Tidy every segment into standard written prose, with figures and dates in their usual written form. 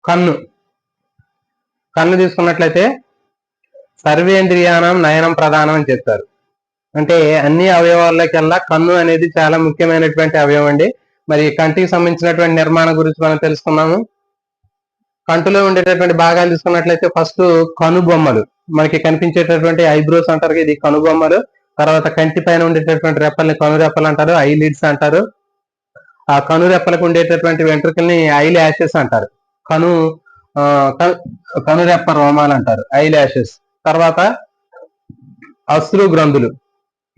కన్ను కన్ను తీసుకున్నట్లయితే సర్వేంద్రియానం నయనం ప్రధానం అని చెప్తారు. అంటే అన్ని అవయవాల్లోకెల్లా కన్ను అనేది చాలా ముఖ్యమైనటువంటి అవయవం అండి. మరి కంటికి సంబంధించినటువంటి నిర్మాణం గురించి మనం తెలుసుకున్నాము. కంటిలో ఉండేటటువంటి భాగాలు తీసుకున్నట్లయితే ఫస్ట్ కనుబొమ్మలు, మనకి కనిపించేటటువంటి ఐబ్రోస్ అంటారు, ఇది కనుబొమ్మలు. తర్వాత కంటి పైన ఉండేటటువంటి రెప్పల్ని కనురెప్పలు అంటారు, ఐ లిడ్స్ అంటారు. ఆ కనురెప్పలకు ఉండేటటువంటి వెంట్రుకల్ని ఐ ల్యాషెస్ అంటారు, కను కనురెప్ప రోమాలు అంటారు, ఐ ల్యాషెస్. తర్వాత అశ్రు గ్రంథులు,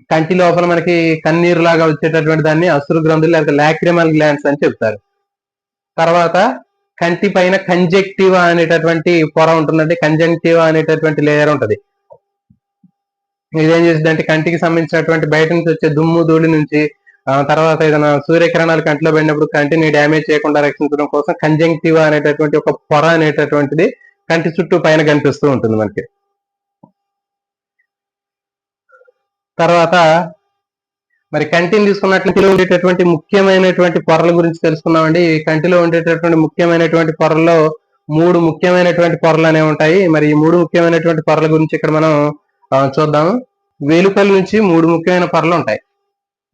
కంటి లోపల మనకి కన్నీరు లాగా వచ్చేటటువంటి దాన్ని అశ్రు గ్రంథులు లేకపోతే లాక్రిమల్ గ్లాండ్స్ అని చెప్తారు. తర్వాత కంటి పైన కంజెక్టివా అనేటటువంటి పొర ఉంటుందండి, కంజంక్టివా అనేటటువంటి లేయర్ ఉంటుంది. ఇదేం చేసిందంటే కంటికి సంబంధించినటువంటి బయట నుంచి వచ్చే దుమ్ము ధూళి నుంచి, తర్వాత ఏదైనా సూర్యకిరణాలు కంటిలో పడినప్పుడు కంటిని డ్యామేజ్ చేయకుండా రక్షించడం కోసం కంజంక్టివా అనేటటువంటి ఒక పొర అనేటటువంటిది కంటి చుట్టూ పైన కనిపిస్తూ ఉంటుంది మనకి. తర్వాత మరి కంటిని తీసుకున్నట్లయితే ఉండేటటువంటి ముఖ్యమైనటువంటి పొరల గురించి తెలుసుకున్నామండి. ఈ కంటిలో ఉండేటటువంటి ముఖ్యమైనటువంటి పొరల్లో 3 ముఖ్యమైనటువంటి పొరలు అనేవి ఉంటాయి. మరి ఈ 3 ముఖ్యమైనటువంటి పొరల గురించి ఇక్కడ మనం చూద్దాము. వెలుకల నుంచి 3 ముఖ్యమైన పొరలు ఉంటాయి.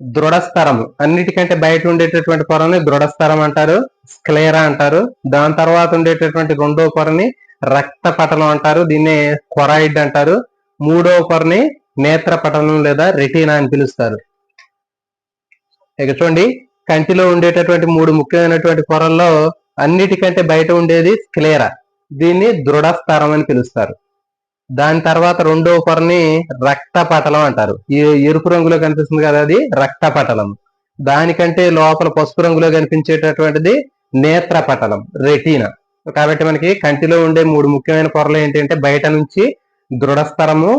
దృఢస్థరము, అన్నిటికంటే బయట ఉండేటటువంటి పొరని దృఢస్థరం అంటారు, స్క్లేరా అంటారు. దాని తర్వాత ఉండేటటువంటి రెండో పొరని రక్తపటలం అంటారు, దీన్నే కొరాయిడ్ అంటారు. మూడో పొరని నేత్రపటలం లేదా రెటీనా అని పిలుస్తారు. ఇక చూడండి, కంటిలో ఉండేటటువంటి 3 ముఖ్యమైనటువంటి పొరల్లో అన్నిటికంటే బయట ఉండేది స్క్లేరా, దీన్ని దృఢస్థరం అని పిలుస్తారు. దాని తర్వాత రెండో పొరని రక్తపటలం అంటారు, ఈ ఎరుపు రంగులో కనిపిస్తుంది కదా, అది రక్తపటలం. దానికంటే లోపల పసుపు రంగులో కనిపించేటటువంటిది నేత్రపటలం, రెటీనా. కాబట్టి మనకి కంటిలో ఉండే 3 ముఖ్యమైన పొరలు ఏంటంటే బయట నుంచి దృఢస్థరము,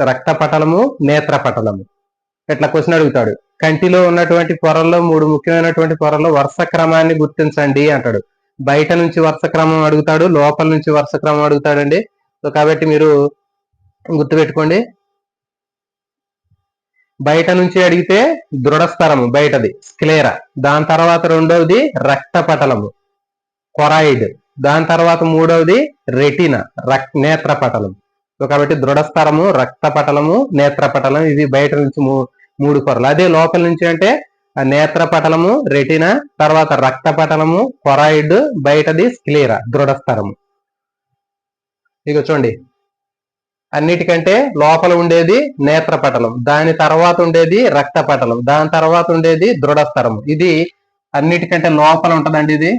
రక్తపటలము, నేత్రపటలము. ఇట్లా క్వశ్చన్ అడుగుతాడు, కంటిలో ఉన్నటువంటి పొరల్లో 3 ముఖ్యమైనటువంటి పొరల్లో వరుస క్రమాన్ని గుర్తించండి అంటాడు. బయట నుంచి వరుస క్రమం అడుగుతాడు, లోపల నుంచి వరుస క్రమం అడుగుతాడండి. సో కాబట్టి మీరు గుర్తుపెట్టుకోండి, బయట నుంచి అడిగితే దృఢస్థరము బయటది స్క్లేరా, దాని తర్వాత రెండవది రక్తపటలము కొరాయిడ్, దాని తర్వాత మూడవది రెటీనా నేత్రపటలం. సో కాబట్టి దృఢస్థరము, రక్తపటలము, నేత్రపటలం, ఇవి బయట నుంచి 3 పొరలు. అదే లోపల నుంచి అంటే నేత్రపటలము, రెటీనా, తర్వాత రక్తపటలము, కొరాయిడ్, బయటది స్క్లేరా దృఢస్థరము. ఇక చూడండి, అన్నిటికంటే లోపల ఉండేది నేత్రపటలం, దాని తర్వాత ఉండేది రక్తపటలం, దాని తర్వాత ఉండేది దృఢస్థరము. ఇది అన్నిటికంటే లోపల ఉంటదండి, ఇది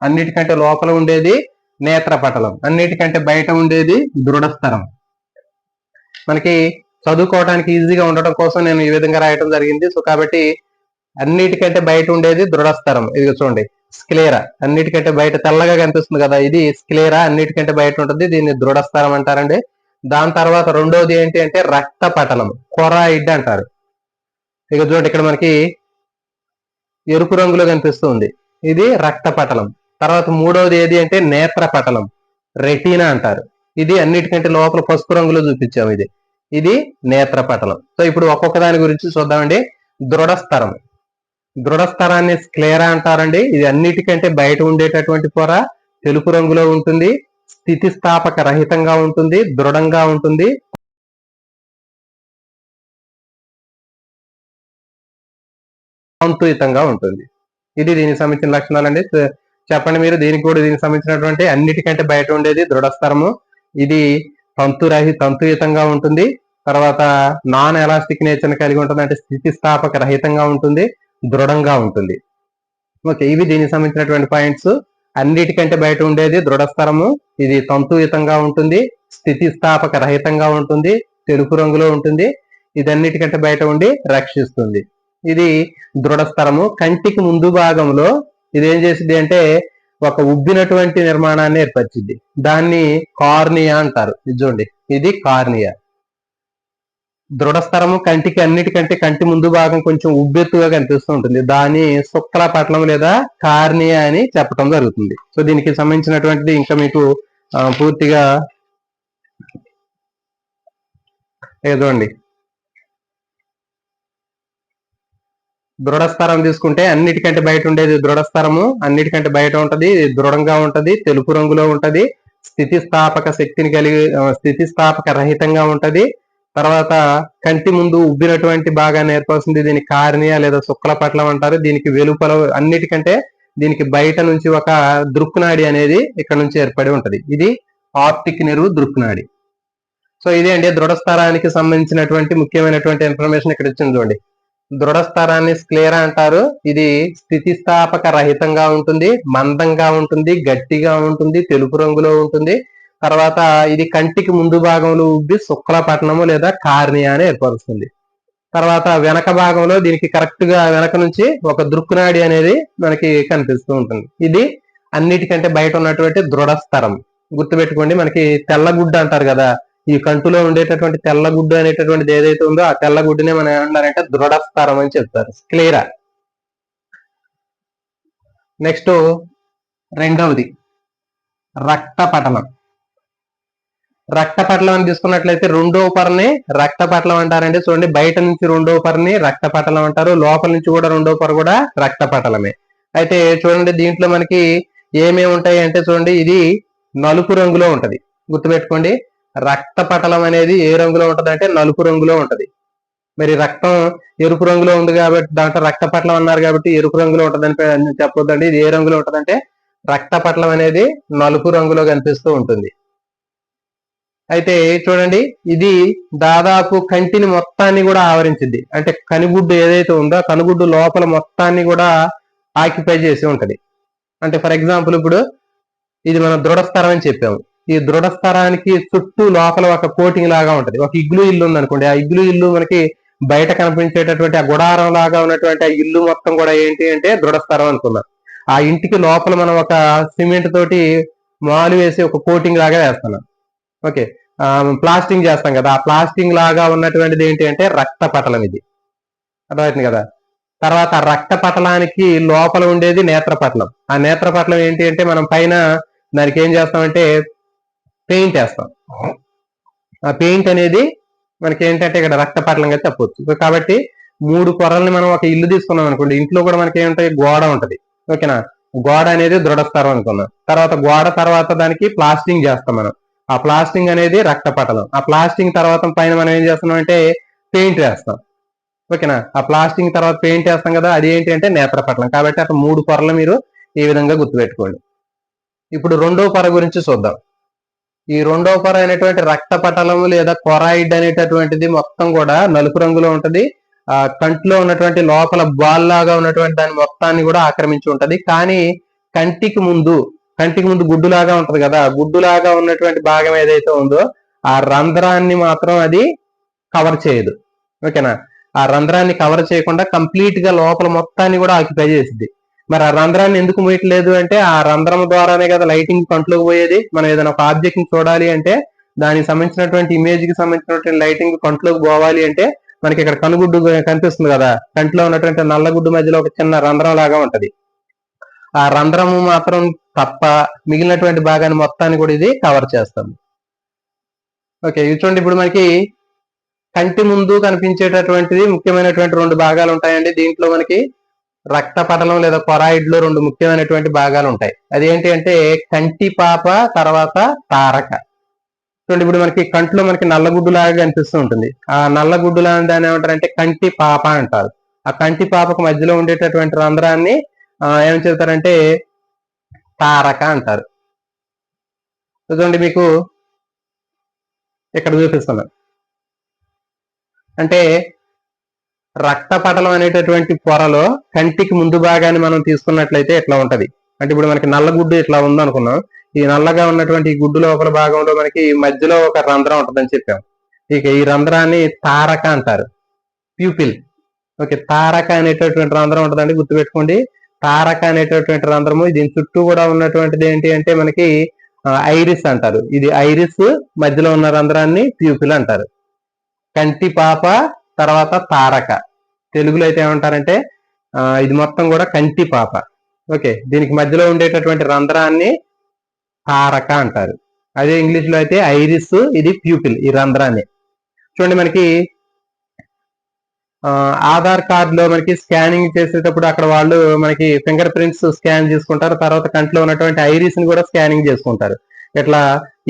అన్నిటికంటే లోపల ఉండేది నేత్రపటలం, అన్నిటికంటే బయట ఉండేది దృఢస్థరం. మనకి చదువుకోవడానికి ఈజీగా ఉండటం కోసం నేను ఈ విధంగా రాయటం జరిగింది. సో కాబట్టి అన్నిటికంటే బయట ఉండేది దృఢస్థరం, ఇది చూడండి స్క్లేరా, అన్నిటికంటే బయట తెల్లగా కనిపిస్తుంది కదా, ఇది స్క్లేరా, అన్నిటికంటే బయట ఉంటుంది, దీన్ని దృఢస్థరం అంటారండి. దాని తర్వాత రెండోది ఏంటి అంటే రక్తపటలం, కొరాయిడ్ అంటారు. ఇక చూడండి, ఇక్కడ మనకి ఎరుపు రంగులో కనిపిస్తుంది, ఇది రక్తపటలం. తర్వాత మూడవది ఏది అంటే నేత్రపటలం, రెటీనా అంటారు. ఇది అన్నిటికంటే లోపల పసుపు రంగులో చూపించాము, ఇది నేత్రపటలం. సో ఇప్పుడు ఒక్కొక్క దాని గురించి చూద్దామండి. దృఢస్థరం, దృఢస్థరాన్ని స్క్లేరా అంటారండి. ఇది అన్నిటికంటే బయట ఉండేటటువంటి పొర, తెలుపు రంగులో ఉంటుంది, స్థితిస్థాపక రహితంగా ఉంటుంది, దృఢంగా ఉంటుంది, సంతులితంగా ఉంటుంది. ఇది దీనికి సంబంధించిన లక్షణాలండి. చెప్పండి మీరు, దీనికి కూడా దీనికి సంబంధించినటువంటి అన్నిటికంటే బయట ఉండేది దృఢస్థరము, ఇది తంతుయుతంగా ఉంటుంది, తర్వాత నాన్ ఎలాస్టిక్ నేచర్ కలిగి ఉంటుంది, అంటే స్థితిస్థాపక రహితంగా ఉంటుంది, దృఢంగా ఉంటుంది. ఓకే, ఇవి దీనికి సంబంధించినటువంటి పాయింట్స్. అన్నిటికంటే బయట ఉండేది దృఢస్థరము, ఇది తంతుయుతంగా ఉంటుంది, స్థితిస్థాపక రహితంగా ఉంటుంది, తెలుపు రంగులో ఉంటుంది, ఇది అన్నిటికంటే బయట ఉండి రక్షిస్తుంది. ఇది దృఢస్థరము. కంటికి ముందు భాగంలో ఇది ఏం చేసింది అంటే ఒక ఉబ్బినటువంటి నిర్మాణాన్ని ఏర్పరిచింది, దాన్ని కార్నియా అంటారు. ఇది చూడండి, ఇది కార్నియా. దృఢస్థరము కంటికి అన్నిటికంటే కంటి ముందు భాగం కొంచెం ఉబ్బెత్తుగా కనిపిస్తూ ఉంటుంది, దాన్ని శుక్లపటలం లేదా కార్నియా అని చెప్పడం జరుగుతుంది. సో దీనికి సంబంధించినటువంటిది ఇంకా మీకు పూర్తిగా చూడండి, దృఢస్థరం తీసుకుంటే అన్నిటికంటే బయట ఉండేది దృఢస్థరము, అన్నిటికంటే బయట ఉంటది, దృఢంగా ఉంటది, తెలుపు రంగులో ఉంటది, స్థితిస్థాపక శక్తిని కలిగి స్థితిస్థాపక రహితంగా ఉంటది. తర్వాత కంటి ముందు ఉబ్బినటువంటి భాగాన్ని ఏర్పరుస్తుంది. దీనికి కార్నియా లేదా శుక్ల పట్లం అంటారు. దీనికి వెలుపల అన్నిటికంటే దీనికి బయట నుంచి ఒక దృక్నాడి అనేది ఇక్కడ నుంచి ఏర్పడి ఉంటది. ఇది ఆప్టిక్ నెర్వ్ దృక్నాడి. సో ఇదే అండి దృఢస్థరానికి సంబంధించినటువంటి ముఖ్యమైనటువంటి ఇన్ఫర్మేషన్ ఇక్కడ ఇచ్చింది చూడండి. దృఢస్థరాన్ని స్క్లేరా అంటారు. ఇది స్థితిస్థాపక రహితంగా ఉంటుంది, మందంగా ఉంటుంది, గట్టిగా ఉంటుంది, తెలుపు రంగులో ఉంటుంది. తర్వాత ఇది కంటికి ముందు భాగంలో ఉబ్బి శుక్లపట్నము లేదా కార్నియా అని ఏర్పరుస్తుంది. తర్వాత వెనక భాగంలో దీనికి కరెక్ట్ గా వెనక నుంచి ఒక దృక్నాడి అనేది మనకి కనిపిస్తూ ఉంటుంది. ఇది అన్నిటికంటే బయట ఉన్నటువంటి దృఢస్థరం. గుర్తుపెట్టుకోండి, మనకి తెల్లగుడ్డ అంటారు కదా, ఈ కంటులో ఉండేటటువంటి తెల్లగుడ్డు అనేటటువంటిది ఏదైతే ఉందో ఆ తెల్లగుడ్డునే మనం ఏమన్నారంటే దృఢస్థరం అని చెప్తారు, స్క్లేరా. నెక్స్ట్ రెండవది రక్తపటలం. రక్తపటలం అని తీసుకున్నట్లయితే రెండో పొరని రక్తపటలం అంటారండి. చూడండి, బయట నుంచి రెండో పొరని రక్తపటలం అంటారు, లోపల నుంచి కూడా రెండో పొర కూడా రక్తపటలమే. అయితే చూడండి, దీంట్లో మనకి ఏమేమి ఉంటాయి అంటే చూడండి, ఇది నలుపు రంగులో ఉంటది. గుర్తుపెట్టుకోండి, రక్తపటలం అనేది ఏ రంగులో ఉంటది అంటే నలుపు రంగులో ఉంటది. మరి రక్తం ఎరుపు రంగులో ఉంది కాబట్టి దాంట్లో రక్తపటలం అన్నారు కాబట్టి ఎరుపు రంగులో ఉంటదని చెప్పొద్దండి. ఇది ఏ రంగులో ఉంటదంటే రక్తపటలం అనేది నలుపు రంగులో కనిపిస్తూ ఉంటుంది. అయితే చూడండి, ఇది దాదాపు కంటిని మొత్తాన్ని కూడా ఆవరించింది. అంటే కనుగుడ్డు ఏదైతే ఉందో కనుగుడ్డు లోపల మొత్తాన్ని కూడా ఆక్యుపై చేసి ఉంటది. అంటే ఫర్ ఎగ్జాంపుల్ ఇప్పుడు ఇది మనం దృఢస్థరం అని చెప్పాము. ఈ దృఢస్థరానికి చుట్టూ లోపల ఒక కోటింగ్ లాగా ఉంటది. ఒక ఇగ్లు ఇల్లు ఉంది అనుకోండి, ఆ ఇగ్లు ఇల్లు మనకి బయట కనిపించేటటువంటి ఆ గుడారం లాగా ఉన్నటువంటి ఆ ఇల్లు మొత్తం కూడా ఏంటి అంటే దృఢస్థరం అనుకున్నాం. ఆ ఇంటికి లోపల మనం ఒక సిమెంట్ తోటి మాలు వేసి ఒక కోటింగ్ లాగా వేస్తున్నాం. ఓకే, ప్లాస్టింగ్ చేస్తాం కదా, ఆ ప్లాస్టింగ్ లాగా ఉన్నటువంటిది ఏంటి అంటే రక్తపటలం. ఇది అర్థమవుతుంది కదా. తర్వాత రక్తపటలానికి లోపల ఉండేది నేత్రపటలం. ఆ నేత్రపటలం ఏంటి అంటే మనం పైన దానికి ఏం చేస్తామంటే పెయింట్ వేస్తాం. ఆ పెయింట్ అనేది మనకి ఏంటంటే ఇక్కడ రక్తపటలంగా చెప్పొచ్చు. కాబట్టి 3 పొరల్ని మనం ఒక ఇల్లు తీసుకున్నాం అనుకోండి, ఇంట్లో కూడా మనకి ఏముంటాయి, గోడ ఉంటది. ఓకేనా, గోడ అనేది దృఢస్థరం అనుకున్నాం. తర్వాత గోడ తర్వాత దానికి ప్లాస్టింగ్ చేస్తాం మనం. ఆ ప్లాస్టింగ్ అనేది రక్తపటలం. ఆ ప్లాస్టింగ్ తర్వాత పైన మనం ఏం చేస్తున్నాం అంటే పెయింట్ వేస్తాం. ఓకేనా, ఆ ప్లాస్టింగ్ తర్వాత పెయింట్ వేస్తాం కదా, అది ఏంటి అంటే నేత్రపటలం. కాబట్టి అక్కడ 3 పొరలు మీరు ఈ విధంగా గుర్తుపెట్టుకోండి. ఇప్పుడు రెండో పొర గురించి చూద్దాం. ఈ రెండో పొర అయినటువంటి రక్తపటలము లేదా కొరాయిడ్ అనేటటువంటిది మొత్తం కూడా నలుపు రంగులో ఉంటది. ఆ కంటిలో ఉన్నటువంటి లోపల బాల్ లాగా ఉన్నటువంటి దాని మొత్తాన్ని కూడా ఆక్రమించి ఉంటది. కానీ కంటికి ముందు గుడ్డులాగా ఉంటది కదా, గుడ్డులాగా ఉన్నటువంటి భాగం ఏదైతే ఉందో ఆ రంధ్రాన్ని మాత్రం అది కవర్ చేయదు. ఓకేనా, ఆ రంధ్రాన్ని కవర్ చేయకుండా కంప్లీట్ గా లోపల మొత్తాన్ని కూడా ఆక్యుపై చేసింది. మరి ఆ రంధ్రాన్ని ఎందుకు మూయట్లేదు అంటే ఆ రంధ్రం ద్వారానే కదా లైటింగ్ కంట్లోకి పోయేది. మనం ఏదైనా ఒక ఆబ్జెక్ట్ ని చూడాలి అంటే దానికి సంబంధించినటువంటి ఇమేజ్ కి సంబంధించినటువంటి లైటింగ్ కంట్లోకి పోవాలి అంటే మనకి ఇక్కడ కనుగుడ్డు కనిపిస్తుంది కదా, కంట్లో ఉన్నటువంటి నల్లగుడ్డు మధ్యలో ఒక చిన్న రంధ్రం లాగా ఉంటది. ఆ రంధ్రము మాత్రం తప్ప మిగిలినటువంటి భాగాన్ని మొత్తాన్ని కూడా ఇది కవర్ చేస్తుంది. ఓకే, ఇది చూడండి, ఇప్పుడు మనకి కంటి ముందు కనిపించేటటువంటిది ముఖ్యమైనటువంటి 2 భాగాలు ఉంటాయండి. దీంట్లో మనకి రక్తపటలం లేదా కొరాయిడ్ లో 2 ముఖ్యమైనటువంటి భాగాలు ఉంటాయి. అదేంటి అంటే కంటి పాప తర్వాత తారక. చూడండి, ఇప్పుడు మనకి కంట్లో మనకి నల్లగుడ్డు లాగా కనిపిస్తూ ఉంటుంది. ఆ నల్లగుడ్డు లాగా దాన్ని ఏమంటారంటే కంటి పాప అంటారు. ఆ కంటి పాపకు మధ్యలో ఉండేటటువంటి రంధ్రాన్ని ఏం చెప్తారంటే తారక అంటారు. చూడండి, మీకు ఇక్కడ చూపిస్తున్నాను. అంటే రక్తపటలం అనేటటువంటి పొరలో కంటికి ముందు భాగాన్ని మనం తీసుకున్నట్లయితే ఇట్లా ఉంటది. అంటే ఇప్పుడు మనకి నల్లగుడ్డు ఇట్లా ఉందనుకున్నాం. ఈ నల్లగా ఉన్నటువంటి ఈ గుడ్డు లోపల భాగంలో మనకి మధ్యలో ఒక రంధ్రం ఉంటుందని చెప్పాం. ఇక ఈ రంధ్రాన్ని తారక అంటారు, ప్యూపిల్. ఓకే, తారక అనేటటువంటి రంధ్రం ఉంటుందండి, గుర్తుపెట్టుకోండి. తారక అనేటటువంటి రంధ్రము, దీని చుట్టూ కూడా ఉన్నటువంటిది ఏంటి అంటే మనకి ఐరిస్ అంటారు. ఇది ఐరిస్ మధ్యలో ఉన్న రంధ్రాన్ని ప్యూపిల్ అంటారు. కంటి పాప తర్వాత తారక, తెలుగులో అయితే ఏమంటారంటే ఇది మొత్తం కూడా కంటి పాప. ఓకే, దీనికి మధ్యలో ఉండేటటువంటి రంధ్రాన్ని తారక అంటారు. అదే ఇంగ్లీష్ లో అయితే ఐరిస్, ఇది ప్యూపిల్, ఈ రంధ్రాన్ని. చూడండి, మనకి ఆధార్ కార్డులో మనకి స్కానింగ్ చేసేటప్పుడు అక్కడ వాళ్ళు మనకి ఫింగర్ ప్రింట్స్ స్కాన్ చేసుకుంటారు. తర్వాత కంట్లో ఉన్నటువంటి ఐరిస్ ని కూడా స్కానింగ్ చేసుకుంటారు. ఇట్లా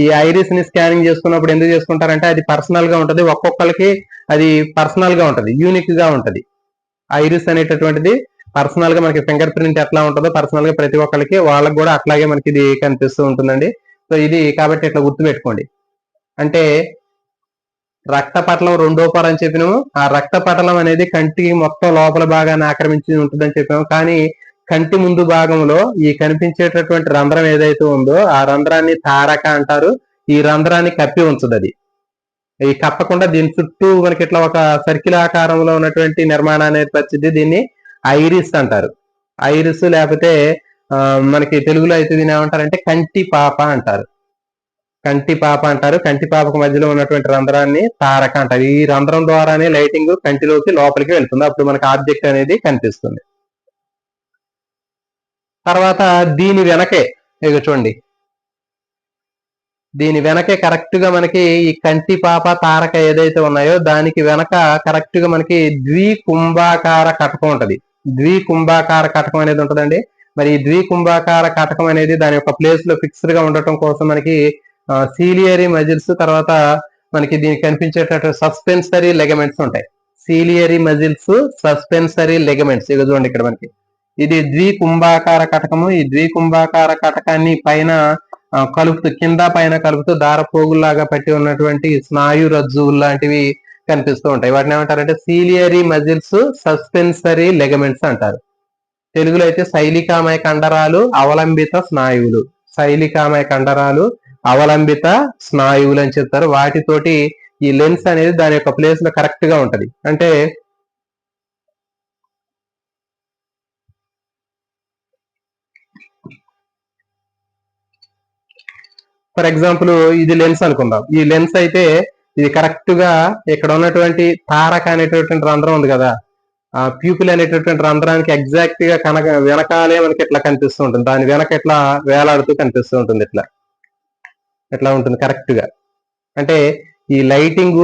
ఈ ఐరిస్ ని స్కానింగ్ చేసుకున్నప్పుడు ఎందుకు చేసుకుంటారంటే అది పర్సనల్ గా ఉంటది. ఒక్కొక్కరికి అది పర్సనల్ గా ఉంటది, యూనిక్ గా ఉంటది. ఐరిస్ అనేటటువంటిది పర్సనల్ గా మనకి ఫింగర్ ప్రింట్ ఎట్లా ఉంటుందో పర్సనల్ గా ప్రతి ఒక్కరికి వాళ్ళకి కూడా అట్లాగే మనకి ఇది కనిపిస్తూ ఉంటుందండి. సో ఇది కాబట్టి ఇట్లా గుర్తుపెట్టుకోండి. అంటే రక్తపటలం రెండో పొర అని చెప్పినాము. ఆ రక్తపటలం అనేది కంటికి మొత్తం లోపల భాగాన్ని ఆక్రమించి ఉంటుందని చెప్పాము. కానీ కంటి ముందు భాగంలో ఈ కనిపించేటటువంటి రంధ్రం ఏదైతే ఉందో ఆ రంధ్రాన్ని తారక అంటారు. ఈ రంధ్రాన్ని కప్పి ఉంచదు అది. ఈ కప్పకుండా దీని చుట్టూ మనకి ఇట్లా ఒక సర్కిల్ ఆకారంలో ఉన్నటువంటి నిర్మాణాన్ని ఏర్పరిచింది. దీన్ని ఐరిస్ అంటారు. ఐరిస్ లేకపోతే మనకి తెలుగులో అయితే దీని ఏమంటారంటే కంటి పాప అంటారు. కంటి పాప అంటారు. కంటి పాపకు మధ్యలో ఉన్నటువంటి రంధ్రాన్ని తారక అంటారు. ఈ రంధ్రం ద్వారానే లైటింగ్ కంటిలోకి లోపలికి వెళ్తుంది. అప్పుడు మనకి ఆబ్జెక్ట్ అనేది కనిపిస్తుంది. తర్వాత దీని వెనకే చూడండి, దీని వెనకే కరెక్ట్ గా మనకి ఈ కంటి పాప తారక ఏదైతే ఉన్నాయో దానికి వెనక కరెక్ట్ గా మనకి ద్వికుంభాకార కటకం ఉంటది. ద్వికుంభాకార కటకం అనేది ఉంటదండి. మరి ఈ ద్వికుంభాకార కటకం అనేది దాని యొక్క ప్లేస్ లో ఫిక్స్డ్ గా ఉండటం కోసం మనకి సీలియరీ మజిల్స్, తర్వాత మనకి దీనికి కనిపించేటట్టు సస్పెన్సరీ లెగమెంట్స్ ఉంటాయి. Ciliary muscles, suspensory ligaments. ఇక చూడండి ఇక్కడ మనకి ఇది ద్వికుంభాకార కటకము. ఈ ద్వికుంభాకార కటకాన్ని పైన కలుపుతూ, కింద పైన కలుపుతూ దారపోగుల్లాగా పట్టి ఉన్నటువంటి స్నాయు రజ్జువులు లాంటివి కనిపిస్తూ ఉంటాయి. వాటిని ఏమంటారంటే సీలియరీ మజిల్స్, సస్పెన్సరీ లెగమెంట్స్ అంటారు. తెలుగులో అయితే శైలికామయ కండరాలు, అవలంబిత స్నాయువులు. శైలికామయ కండరాలు, అవలంబిత స్నాయువులు అని చెప్తారు. వాటితోటి ఈ లెన్స్ అనేది దాని యొక్క ప్లేస్ లో కరెక్ట్ గా ఉంటది. అంటే ఫర్ ఎగ్జాంపుల్ ఇది లెన్స్ అనుకుందాం. ఈ లెన్స్ అయితే ఇది కరెక్ట్ గా ఇక్కడ ఉన్నటువంటి తారక అనేటటువంటి రంధ్రం ఉంది కదా, ఆ ప్యూపిల్ అనేటటువంటి రంధ్రానికి ఎగ్జాక్ట్ గా వెనకాలే మనకి ఇట్లా కనిపిస్తూ ఉంటుంది. దాని వెనక ఇట్లా వేలాడుతూ కనిపిస్తూ ఉంటుంది. ఇట్లా ఉంటుంది కరెక్ట్ గా. అంటే ఈ లైటింగ్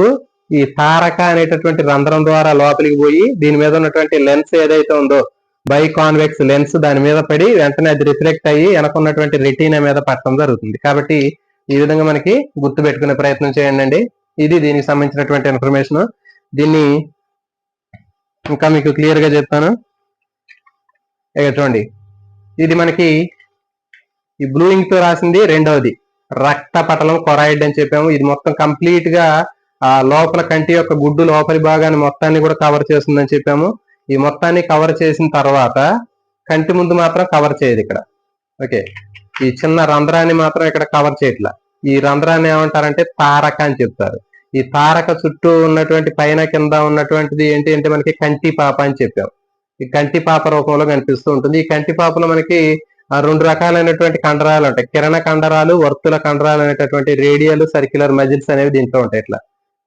ఈ తారక అనేటటువంటి రంధ్రం ద్వారా లోపలికి పోయి దీని మీద ఉన్నటువంటి లెన్స్ ఏదైతే ఉందో బై కాన్వెక్స్ లెన్స్ దాని మీద పడి వెంటనే అది రిఫ్లెక్ట్ అయ్యి వెనకున్నటువంటి రెటీనా మీద పడటం జరుగుతుంది. కాబట్టి ఈ విధంగా మనకి గుర్తు పెట్టుకునే ప్రయత్నం చేయండి. ఇది దీనికి సంబంధించినటువంటి ఇన్ఫర్మేషన్. దీన్ని ఇంకా మీకు క్లియర్ గా చెప్తాను. చూడండి, ఇది మనకి ఈ బ్లూ ఇంక్ తో రాసింది రెండవది రక్త పటలం కొరాయిడ్ అని చెప్పాము. ఇది మొత్తం కంప్లీట్ గా ఆ లోపల కంటి యొక్క గుడ్డు లోపలి భాగాన్ని మొత్తాన్ని కూడా కవర్ చేస్తుందని చెప్పాము. ఈ మొత్తాన్ని కవర్ చేసిన తర్వాత కంటి ముందు మాత్రం కవర్ చేయదు ఇక్కడ. ఓకే, ఈ చిన్న రంధ్రాన్ని మాత్రం ఇక్కడ కవర్ చేయట్లా. ఈ రంధ్రాన్ని ఏమంటారంటే తారక అని చెప్తారు. ఈ తారక చుట్టూ ఉన్నటువంటి పైన కింద ఉన్నటువంటిది ఏంటి అంటే మనకి కంటి పాప అని చెప్పాం. ఈ కంటి పాప రూపంలో కనిపిస్తూ ఉంటుంది. ఈ కంటి పాపలో మనకి రెండు రకాలైనటువంటి కండరాలు ఉంటాయి. కిరణ కండరాలు, వర్తుల కండరాలు అనేటటువంటి రేడియల్, సర్క్యులర్ మజిల్స్ అనేవి దీంట్లో ఉంటాయి. ఇట్లా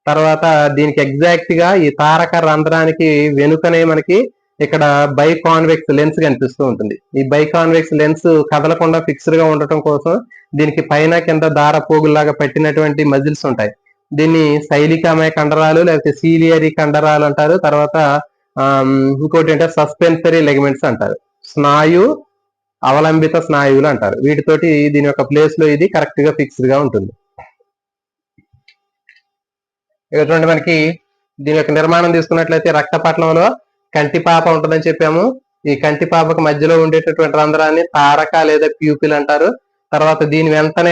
తర్వాత దీనికి ఎగ్జాక్ట్ గా ఈ తారక రంధ్రానికి వెనుకనే మనకి ఇక్కడ బై కాన్వెక్స్ లెన్స్ కనిపిస్తూ ఉంటుంది. ఈ బై కాన్వెక్స్ లెన్స్ కదలకుండా ఫిక్స్డ్ గా ఉండటం కోసం దీనికి పైన కింద దార పోగుల్లాగా పెట్టినటువంటి మజిల్స్ ఉంటాయి. దీన్ని శైలికామయ కండరాలు లేకపోతే సీలియరీ కండరాలు అంటారు. తర్వాత ఇంకోటి అంటే సస్పెన్సరీ లెగమెంట్స్ అంటారు. స్నాయు అవలంబిత స్నాయువులు అంటారు. వీటితోటి దీని యొక్క ప్లేస్ లో ఇది కరెక్ట్ గా ఫిక్స్డ్ గా ఉంటుంది. చూడండి, మనకి దీని యొక్క నిర్మాణం తీసుకున్నట్లయితే రక్తపటలంలో కంటి పాప ఉంటుందని చెప్పాము. ఈ కంటి పాపకు మధ్యలో ఉండేటటువంటి రంధ్రాన్ని తారక లేదా ప్యూపిల్ అంటారు. తర్వాత దీని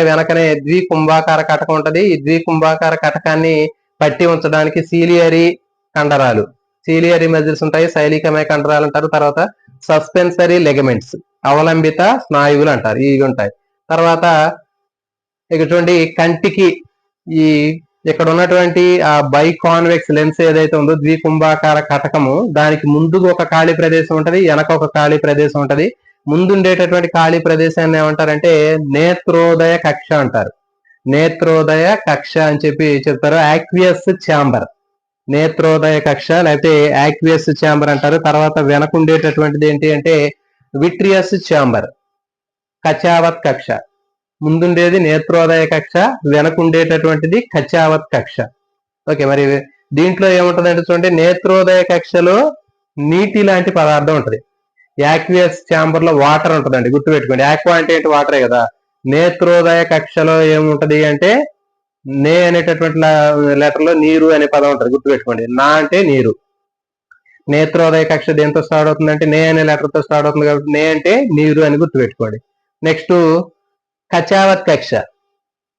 వెనకనే ద్వికుంభాకార కటకం ఉంటది. ఈ ద్వికుంభాకార కటకాన్ని పట్టి ఉంచడానికి సీలియరీ కండరాలు, సీలియరీ మజిల్స్ ఉంటాయి. శైలికమయ కండరాలు అంటారు. తర్వాత సస్పెన్సరీ లెగమెంట్స్, అవలంబిత స్నాయువులు అంటారు. ఇవి ఉంటాయి. తర్వాత ఇక చూడండి, కంటికి ఈ ఇక్కడ ఉన్నటువంటి ఆ బై కాన్వెక్స్ లెన్స్ ఏదైతే ఉందో ద్వికుంభాకార కటకము, దానికి ముందు ఒక ఖాళీ ప్రదేశం ఉంటది, వెనక ఒక ఖాళీ ప్రదేశం ఉంటది. ముందుండేటటువంటి ఖాళీ ప్రదేశాన్ని ఏమంటారంటే నేత్రోదయ కక్ష అంటారు. నేత్రోదయ కక్ష అని చెప్తారు. యాక్వియస్ ఛాంబర్, నేత్రోదయ కక్ష లేకపోతే యాక్వియస్ ఛాంబర్ అంటారు. తర్వాత వెనకుండేటటువంటిది ఏంటి అంటే విట్రియస్ ఛాంబర్, కచావత్ కక్ష. ముందుండేది నేత్రోదయ కక్ష, వెనకుండేటటువంటిది కచావత్ కక్ష. ఓకే, మరి దీంట్లో ఏముంటదంటే చూడండి, నేత్రోదయ కక్షలో నీటి లాంటి పదార్థం ఉంటది. యాక్వియస్ ఛాంబర్ లో వాటర్ ఉంటదండి, గుర్తుపెట్టుకోండి. ఆక్వా అంటే ఏంటి? వాటరే కదా. నేత్రోదయ కక్షలో ఏముంటది అంటే నే అనేటటువంటి లెటర్ లో నీరు అనే పదం ఉంటది, గుర్తుపెట్టుకోండి. నా అంటే నీరు. నేత్రోదయ కక్ష దేంతో స్టార్ట్ అవుతుంది అంటే నే అనే లెటర్ తో స్టార్ట్ అవుతుంది కాబట్టి నే అంటే నీరు అని గుర్తుపెట్టుకోండి. నెక్స్ట్ కచావత్ కక్ష,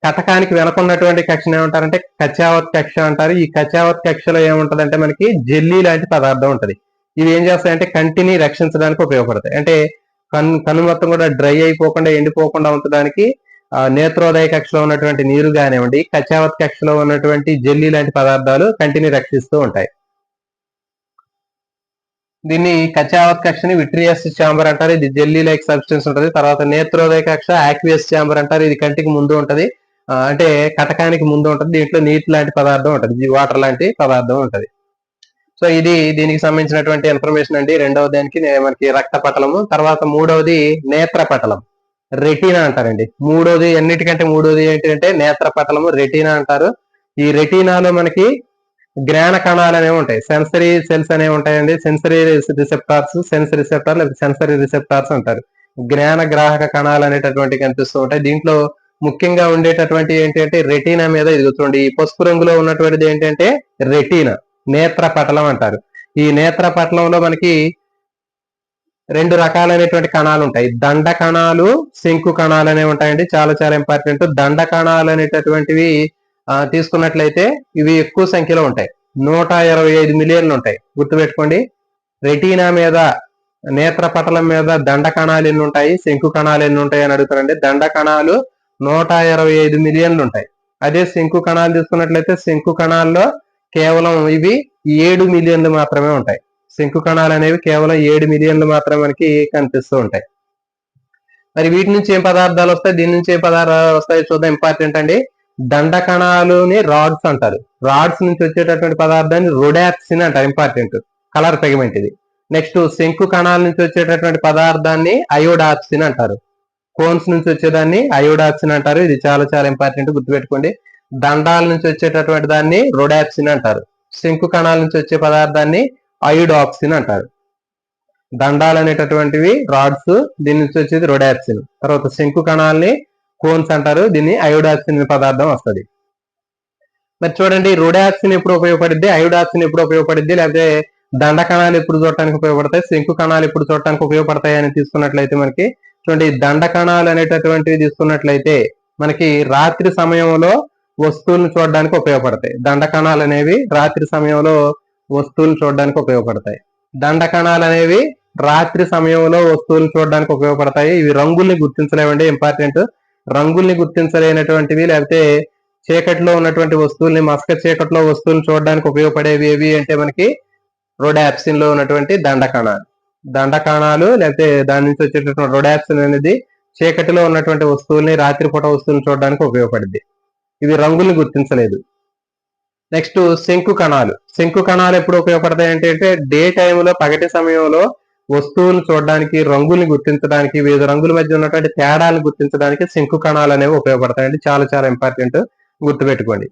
కటకానికి వెనకున్నటువంటి కక్షను ఏమంటారంటే కచావత్ కక్ష అంటారు. ఈ కచావత్ కక్షలో ఏముంటదంటే మనకి జెల్లీ లాంటి పదార్థం ఉంటది. ఇవి ఏం చేస్తాయంటే కంటిని రక్షించడానికి ఉపయోగపడతాయి. అంటే కన్ను మొత్తం కూడా డ్రై అయిపోకుండా ఎండిపోకుండా ఉంచడానికి నేత్రోదయ కక్షలో ఉన్నటువంటి నీరు కానివ్వండి, కచావత్ కక్షలో ఉన్నటువంటి జెల్లీ లాంటి పదార్థాలు కంటిని రక్షిస్తూ ఉంటాయి. దీన్ని కచావత్ కక్షని విట్రియస్ ఛాంబర్ అంటారు. ఇది జెల్లీ లైక్ సబ్స్టెన్స్ ఉంటుంది. తర్వాత నేత్రోదయ కక్ష ఆక్వియస్ ఛాంబర్ అంటారు. ఇది కంటికి ముందు ఉంటది, అంటే కటకానికి ముందు ఉంటది. దీంట్లో నీటి లాంటి పదార్థం ఉంటది, వాటర్ లాంటి పదార్థం ఉంటది. సో ఇది దీనికి సంబంధించినటువంటి ఇన్ఫర్మేషన్ అండి. రెండవ దానికి మనకి రక్త పటలము. తర్వాత మూడవది నేత్ర పటలం, రెటీనా అంటారండి. మూడోది అన్నిటికంటే మూడోది ఏంటంటే నేత్ర పటలము, రెటీనా అంటారు. ఈ రెటీనాలో మనకి జ్ఞాన కణాలు అనేవి ఉంటాయి, సెన్సరీ సెల్స్ అనేవి ఉంటాయండి. సెన్సరీ రిసెప్టార్స్, సెన్స్ రిసెప్టార్ లేదా సెన్సరీ రిసెప్టార్స్ అంటారు. జ్ఞాన గ్రాహక కణాలు అనేటటువంటి కనిపిస్తూ ఉంటాయి. దీంట్లో ముఖ్యంగా ఉండేటటువంటి ఏంటంటే రెటీనా మీద ఇది చూడండి, ఈ పసుపు రంగులో ఉన్నటువంటిది ఏంటంటే రెటీనా, నేత్ర పటలం అంటారు. ఈ నేత్ర పటలంలో మనకి రెండు రకాలైనటువంటి కణాలు ఉంటాయి. దండ కణాలు, శంకు కణాలు అనేవి ఉంటాయండి. చాలా చాలా ఇంపార్టెంట్. దండ కణాలు అనేటటువంటివి తీసుకున్నట్లయితే ఇవి ఎక్కువ సంఖ్యలో ఉంటాయి, 125 మిలియన్లు ఉంటాయి, గుర్తుపెట్టుకోండి. రెటీనా మీద, నేత్ర పటలం మీద దండ కణాలు ఎన్ని ఉంటాయి, శంకు కణాలు ఎన్ని ఉంటాయి అని అడుగుతారండి. దండ కణాలు 125 మిలియన్లు ఉంటాయి. అదే శంకు కణాలు తీసుకున్నట్లయితే శంకు కణాల్లో కేవలం ఇవి 7 మిలియన్లు మాత్రమే ఉంటాయి. శంకు కణాలు అనేవి కేవలం 7 మిలియన్లు మాత్రమే మనకి కనిపిస్తూ ఉంటాయి. మరి వీటి నుంచి ఏం పదార్థాలు వస్తాయి, దీని నుంచి ఏం పదార్థాలు వస్తాయి చూద్దాం. ఇంపార్టెంట్ అండి. దండ కణాలుని రాడ్స్ అంటారు. రాడ్స్ నుంచి వచ్చేటటువంటి పదార్థాన్ని రొడాప్సిన్ అంటారు. ఇంపార్టెంట్, కలర్ పిగమెంట్ ఇది. నెక్స్ట్ శంకు కణాల నుంచి వచ్చేటటువంటి పదార్థాన్ని అయోడాప్సిన్ అంటారు. కోన్స్ నుంచి వచ్చేదాన్ని అయోడాప్సిన్ అంటారు. ఇది చాలా చాలా ఇంపార్టెంట్, గుర్తుపెట్టుకోండి. దండాల నుంచి వచ్చేటటువంటి దాన్ని రొడాప్సిన్ అంటారు. శంకు కణాల నుంచి వచ్చే పదార్థాన్ని అయోడాప్సిన్ అంటారు. దండాలు అనేటటువంటివి రాడ్స్, దీని నుంచి వచ్చేది రొడాప్సిన్. తర్వాత శంకు కణాలని కోన్స్ అంటారు, దీన్ని అయోడాప్సిన్ పదార్థం వస్తుంది. మరి చూడండి, రొడాప్సిన్ ఎప్పుడు ఉపయోగపడిద్ది, అయోడాప్సిన్ ఎప్పుడు ఉపయోగపడిద్ది, లేకపోతే దండ కణాలు ఎప్పుడు చూడటానికి ఉపయోగపడతాయి, శంకు కణాలు ఎప్పుడు చూడటానికి ఉపయోగపడతాయి అని తీసుకున్నట్లయితే మనకి చూడండి, దండ కణాలు అనేటటువంటివి తీసుకున్నట్లయితే మనకి రాత్రి సమయంలో వస్తువులను చూడడానికి ఉపయోగపడతాయి. దండ కణాలు అనేవి రాత్రి సమయంలో వస్తువులను చూడడానికి ఉపయోగపడతాయి. దండ కణాలు అనేవి రాత్రి సమయంలో వస్తువులను చూడడానికి ఉపయోగపడతాయి. ఇవి రంగుల్ని గుర్తించలేవండి, ఇంపార్టెంట్. రంగుల్ని గుర్తించలేనటువంటివి, లేకపోతే చీకట్లో ఉన్నటువంటి వస్తువుల్ని, మస్క చీకట్లో వస్తువులను చూడడానికి ఉపయోగపడేవి ఏవి అంటే మనకి రొడాప్సిన్ లో ఉన్నటువంటి దండ కణాలు. దండ కణాలు లేకపోతే దాని నుంచి వచ్చేటటువంటి రొడాప్సిన్ అనేది చీకటిలో ఉన్నటువంటి వస్తువుల్ని, రాత్రిపూట వస్తువులను చూడడానికి ఉపయోగపడింది. ఇవి రంగుల్ని గుర్తించలేదు. నెక్స్ట్ శంకు కణాలు. శంకు కణాలు ఎప్పుడు ఉపయోగపడతాయి అంటే డే టైంలో, పగటి సమయంలో వస్తువులను చూడడానికి, రంగుల్ని గుర్తించడానికి, వివిధ రంగుల మధ్య ఉన్నటువంటి తేడాలను గుర్తించడానికి శంకు కణాలు అనేవి ఉపయోగపడతాయండి. చాలా చాలా ఇంపార్టెంట్, గుర్తుపెట్టుకోండి.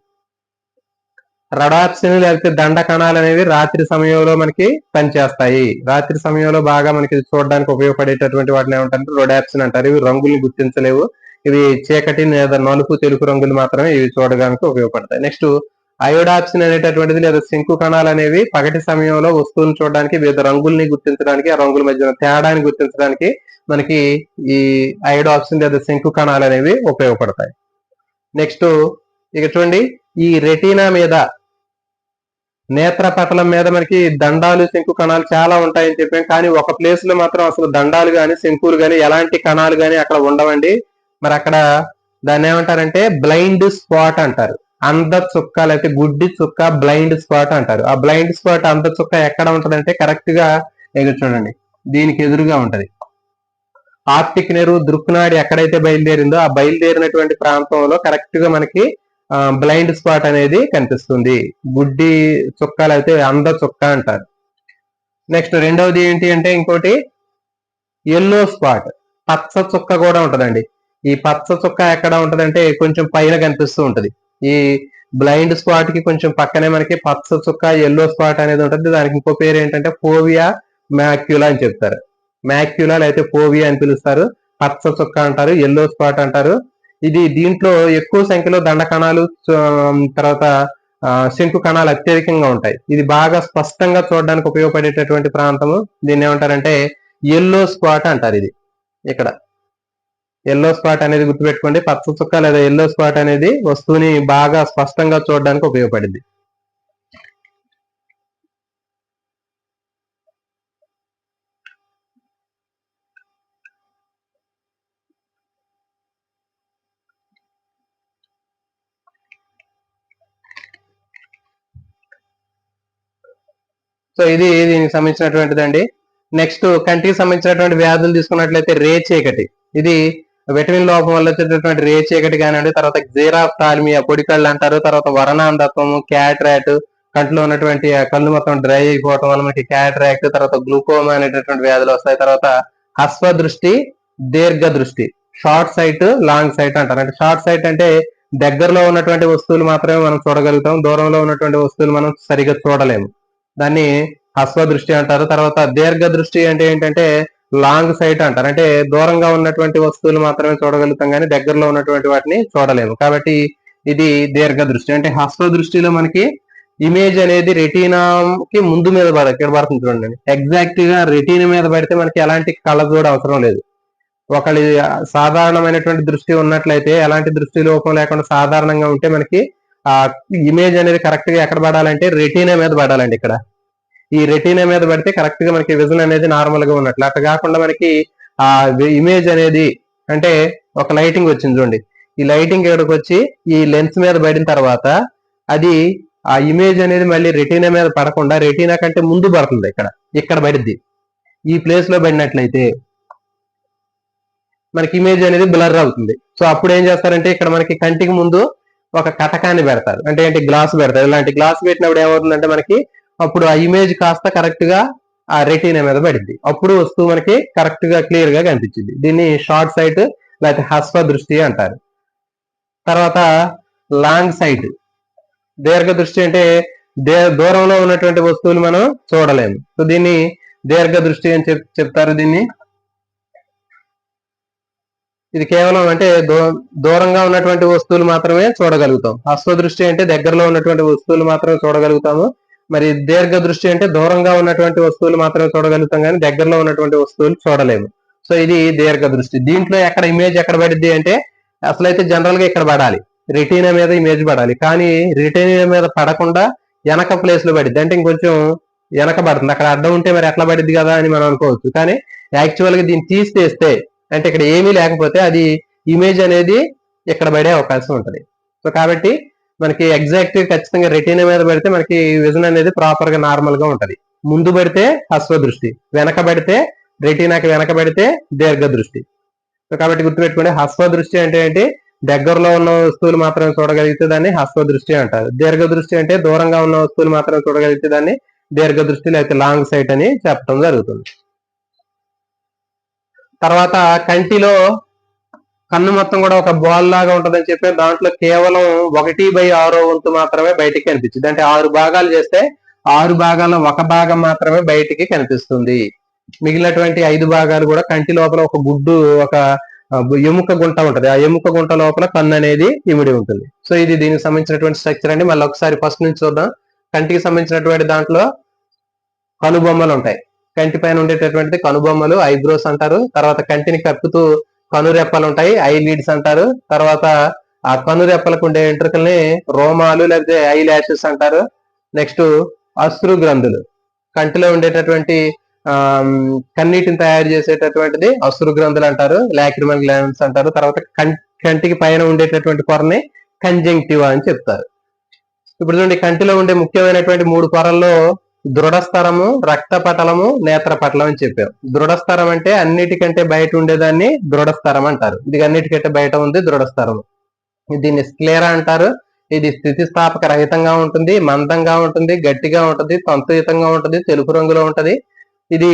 రడాప్సిన్ లేకపోతే దండ కణాలు అనేవి రాత్రి సమయంలో మనకి పనిచేస్తాయి. రాత్రి సమయంలో బాగా మనకి చూడడానికి ఉపయోగపడేటటువంటి వాటిని ఏమంటారంటే రొడాప్సిన్ అంటారు. ఇవి రంగుల్ని గుర్తించలేవు. ఇవి చీకటి లేదా నలుపు, తెలుపు రంగులు మాత్రమే ఇవి చూడడానికి ఉపయోగపడతాయి. నెక్స్ట్ అయోడాప్సిన్ అనేటటువంటిది లేదా శంకు కణాలు అనేవి పగటి సమయంలో వస్తువులను చూడడానికి, వివిధ రంగుల్ని గుర్తించడానికి, ఆ రంగుల మధ్య తేడాన్ని గుర్తించడానికి మనకి ఈ అయోడాప్సిన్ లేదా శంకు కణాలు అనేవి ఉపయోగపడతాయి. నెక్స్ట్ ఇక చూడండి, ఈ రెటీనా మీద, నేత్ర పటలం మీద మనకి దండాలు, శంకు కణాలు చాలా ఉంటాయని చెప్పాం. కానీ ఒక ప్లేస్ లో మాత్రం అసలు దండాలు గాని, శంకులు గాని, ఎలాంటి కణాలు గాని అక్కడ ఉండవండి. మరి అక్కడ దాన్ని ఏమంటారంటే బ్లైండ్ స్పాట్ అంటారు. అంధ చుక్క లేకపోతే గుడ్డి చుక్క, బ్లైండ్ స్పాట్ అంటారు. ఆ బ్లైండ్ స్పాట్, అంధ చుక్క ఎక్కడ ఉంటదంటే కరెక్ట్ గా చూడండి, దీనికి ఎదురుగా ఉంటది. ఆప్టిక్ నెర్వ్, దృక్నాడి ఎక్కడైతే బయలుదేరిందో ఆ బయలుదేరినటువంటి ప్రాంతంలో కరెక్ట్ గా మనకి బ్లైండ్ స్పాట్ అనేది కనిపిస్తుంది. గుడ్డి చుక్క లేకపోతే అంధ చుక్క అంటారు. నెక్స్ట్ రెండవది ఏంటి అంటే ఇంకోటి ఎల్లో స్పాట్, పచ్చ చుక్క కూడా ఉంటదండి. ఈ పచ్చ చుక్క ఎక్కడ ఉంటదంటే కొంచెం పైన కనిపిస్తూ ఉంటది. ఈ బ్లైండ్ స్పాట్ కి కొంచెం పక్కనే మనకి పచ్చ చుక్క ఎల్లో స్పాట్ అనేది ఉంటుంది. దానికి ఇంకో పేరు ఏంటంటే ఫోవియా మ్యాక్యులా అని చెప్తారు. మ్యాక్యులా లేకపోతే ఫోవియా అని పిలుస్తారు. పచ్చ చుక్క అంటారు, ఎల్లో స్పాట్ అంటారు. ఇది దీంట్లో ఎక్కువ సంఖ్యలో దండ కణాలు, తర్వాత శంకు కణాలు అత్యధికంగా ఉంటాయి. ఇది బాగా స్పష్టంగా చూడడానికి ఉపయోగపడేటటువంటి ప్రాంతము. దీన్ని ఏమంటారంటే ఎల్లో స్పాట్ అంటారు. ఇది ఇక్కడ ఎల్లో స్పాట్ అనేది గుర్తుపెట్టుకోండి. పచ్చ చుక్క లేదా ఎల్లో స్పాట్ అనేది వస్తువుని బాగా స్పష్టంగా చూడడానికి ఉపయోగపడింది. సో ఇది దీనికి సంబంధించినటువంటిదండి. నెక్స్ట్ కంటికి సంబంధించినటువంటి వ్యాధులు తీసుకున్నట్లయితే రేచీకటి. ఇది విటమిన్ లోపం వల్ల వచ్చేటటువంటి రేచీకటి కానివ్వండి, తర్వాత జీరాఫ్థాల్మియా పొడి కళ్ళు అంటారు, తర్వాత వరణాంధత్వము, క్యాట్రాక్ట్, కంట్లో ఉన్నటువంటి కళ్ళు మొత్తం డ్రై అయిపోవటం వల్ల మనకి క్యాట్రాక్ట్, తర్వాత గ్లూకోమా అనేటటువంటి వ్యాధులు వస్తాయి. తర్వాత హస్వ దృష్టి, దీర్ఘ దృష్టి, షార్ట్ సైట్, లాంగ్ సైట్ అంటారు. అంటే షార్ట్ సైట్ అంటే దగ్గరలో ఉన్నటువంటి వస్తువులు మాత్రమే మనం చూడగలుగుతాం, దూరంలో ఉన్నటువంటి వస్తువులు మనం సరిగా చూడలేము. దాన్ని హస్వ దృష్టి అంటారు. తర్వాత దీర్ఘ దృష్టి అంటే ఏంటంటే లాంగ్ సైట్ అంటారు. అంటే దూరంగా ఉన్నటువంటి వస్తువులు మాత్రమే చూడగలుగుతాం కానీ దగ్గరలో ఉన్నటువంటి వాటిని చూడలేము. కాబట్టి ఇది దీర్ఘ దృష్టి. అంటే హస్వ దృష్టిలో మనకి ఇమేజ్ అనేది రెటీనాకి ముందు మీద ఇక్కడ పడుతుంది చూడండి. ఎగ్జాక్ట్ గా రెటీనా మీద పడితే మనకి ఎలాంటి కళ్ళజోడు అవసరం లేదు. ఒకళ్ళ సాధారణమైనటువంటి దృష్టి ఉన్నట్లయితే, ఎలాంటి దృష్టి లోపం లేకుండా సాధారణంగా ఉంటే మనకి ఆ ఇమేజ్ అనేది కరెక్ట్ గా ఎక్కడ పడాలంటే రెటీనా మీద పడాలండి. ఇక్కడ ఈ రెటీనా మీద పడితే కరెక్ట్ గా మనకి విజన్ అనేది నార్మల్ గా ఉన్నట్లు. అట్లా కాకుండా మనకి ఆ ఇమేజ్ అనేది, అంటే ఒక లైటింగ్ వచ్చింది చూడండి, ఈ లైటింగ్ ఇక్కడికి వచ్చి ఈ లెన్స్ మీద పడిన తర్వాత అది ఆ ఇమేజ్ అనేది మళ్ళీ రెటీనా మీద పడకుండా రెటీనా కంటే ముందు పడుతుంది. ఇక్కడ పడిద్ది. ఈ ప్లేస్ లో పడినట్లయితే మనకి ఇమేజ్ అనేది బ్లర్ అవుతుంది. సో అప్పుడు ఏం చేస్తారంటే ఇక్కడ మనకి కంటికి ముందు ఒక కటకాన్ని పెడతారు. అంటే ఏంటి, గ్లాస్ పెడతారు. ఇలాంటి గ్లాస్ పెట్టినప్పుడు ఏమవుతుందంటే మనకి అప్పుడు ఆ ఇమేజ్ కాస్త కరెక్ట్ గా ఆ రెటీనా మీద పడింది. అప్పుడు వస్తువు మనకి కరెక్ట్ గా క్లియర్ గా కనిపించింది. దీన్ని షార్ట్ సైట్ లేకపోతే హస్వ దృష్టి అంటారు. తర్వాత లాంగ్ సైట్, దీర్ఘ దృష్టి అంటే దూరంలో ఉన్నటువంటి వస్తువులు మనం చూడలేము. సో దీన్ని దీర్ఘ దృష్టి అని చెప్తారు. దీన్ని ఇది కేవలం అంటే దూరంగా ఉన్నటువంటి వస్తువులు మాత్రమే చూడగలుగుతాం. హస్వ దృష్టి అంటే దగ్గరలో ఉన్నటువంటి వస్తువులు మాత్రమే చూడగలుగుతాము. మరి దీర్ఘ దృష్టి అంటే దూరంగా ఉన్నటువంటి వస్తువులు మాత్రమే చూడగలుగుతాం కానీ దగ్గరలో ఉన్నటువంటి వస్తువులు చూడలేము. సో ఇది దీర్ఘ దృష్టి. దీంట్లో ఎక్కడ ఇమేజ్ ఎక్కడ పడిద్ది అంటే అసలైతే జనరల్ గా ఇక్కడ పడాలి, రెటీనా మీద ఇమేజ్ పడాలి. కానీ రెటీనా మీద పడకుండా వెనక ప్లేస్ లో పడిద్ది. అంటే ఇంకొంచెం వెనక పడుతుంది. అక్కడ అడ్డం ఉంటే మరి ఎట్లా పడిద్ది కదా అని మనం అనుకోవచ్చు. కానీ యాక్చువల్ గా దీన్ని తీసేస్తే, అంటే ఇక్కడ ఏమీ లేకపోతే అది ఇమేజ్ అనేది ఇక్కడ పడే అవకాశం ఉంటుంది. సో కాబట్టి మనకి ఎగ్జాక్ట్ ఖచ్చితంగా రెటీనా మీద పడితే మనకి విజన్ అనేది ప్రాపర్ గా నార్మల్ గా ఉంటది. ముందు పడితే హస్వ దృష్టి, వెనక పడితే రెటీనాకి వెనక పడితే దీర్ఘ దృష్టి. సో కాబట్టి గుర్తుపెట్టుకోండి, హస్వ దృష్టి అంటే ఏంటి, దగ్గరలో ఉన్న వస్తువులు మాత్రమే చూడగలిగితే దాన్ని హస్వ దృష్టి అంటారు. దీర్ఘ దృష్టి అంటే దూరంగా ఉన్న వస్తువులు మాత్రమే చూడగలిగితే దాన్ని దీర్ఘ దృష్టి లేకపోతే లాంగ్ సైట్ అని చెప్పడం జరుగుతుంది. తర్వాత కంటిలో కన్ను మొత్తం కూడా ఒక బాల్ లాగా ఉంటుందని చెప్పి దాంట్లో కేవలం 1/6 వంతు మాత్రమే బయటికి కనిపించింది. అంటే 6 భాగాలు చేస్తే 6 భాగాల్లో 1 భాగం మాత్రమే బయటికి కనిపిస్తుంది. మిగిలినటువంటి 5 భాగాలు కూడా కంటి లోపల ఒక గుడ్డు, ఒక ఎముక గుంట ఉంటది. ఆ ఎముక గుంట లోపల కన్ను అనేది ఇమిడి ఉంటుంది. సో ఇది దీనికి సంబంధించినటువంటి స్ట్రక్చర్ అండి. మళ్ళీ ఒకసారి ఫస్ట్ నుంచి చూద్దాం. కంటికి సంబంధించినటువంటి దాంట్లో కనుబొమ్మలు ఉంటాయి. కంటి పైన ఉండేటటువంటిది కనుబొమ్మలు, ఐబ్రోస్ అంటారు. తర్వాత కంటిని కప్పుతూ కనురెప్పలు ఉంటాయి, ఐ లీడ్స్ అంటారు. తర్వాత ఆ కనురెప్పలకు ఉండే వెంట్రుకల్ని రోమాలు లేకపోతే ఐ ల్యాషెస్ అంటారు. నెక్స్ట్ అశ్రు గ్రంథులు, కంటిలో ఉండేటటువంటి కన్నీటిని తయారు చేసేటటువంటిది అశ్రు గ్రంథులు అంటారు, లాక్రిమల్ గ్లాండ్స్ అంటారు. తర్వాత కంటికి పైన ఉండేటటువంటి పొరని కంజంక్టివా అని చెప్తారు. ఇప్పుడు చూడండి, కంటిలో ఉండే ముఖ్యమైనటువంటి 3 పొరల్లో దృఢస్థరము, రక్తపటలము, నేత్రపటలం అని చెప్పాం. దృఢస్థరం అంటే అన్నిటికంటే బయట ఉండేదాన్ని దృఢస్థరం అంటారు. ఇది అన్నిటికంటే బయట ఉంది దృఢస్థరము. దీన్ని స్క్లేరా అంటారు. ఇది స్థితిస్థాపక రహితంగా ఉంటుంది, మందంగా ఉంటుంది, గట్టిగా ఉంటుంది, తంతుయుతంగా ఉంటుంది, తెలుపు రంగులో ఉంటది. ఇది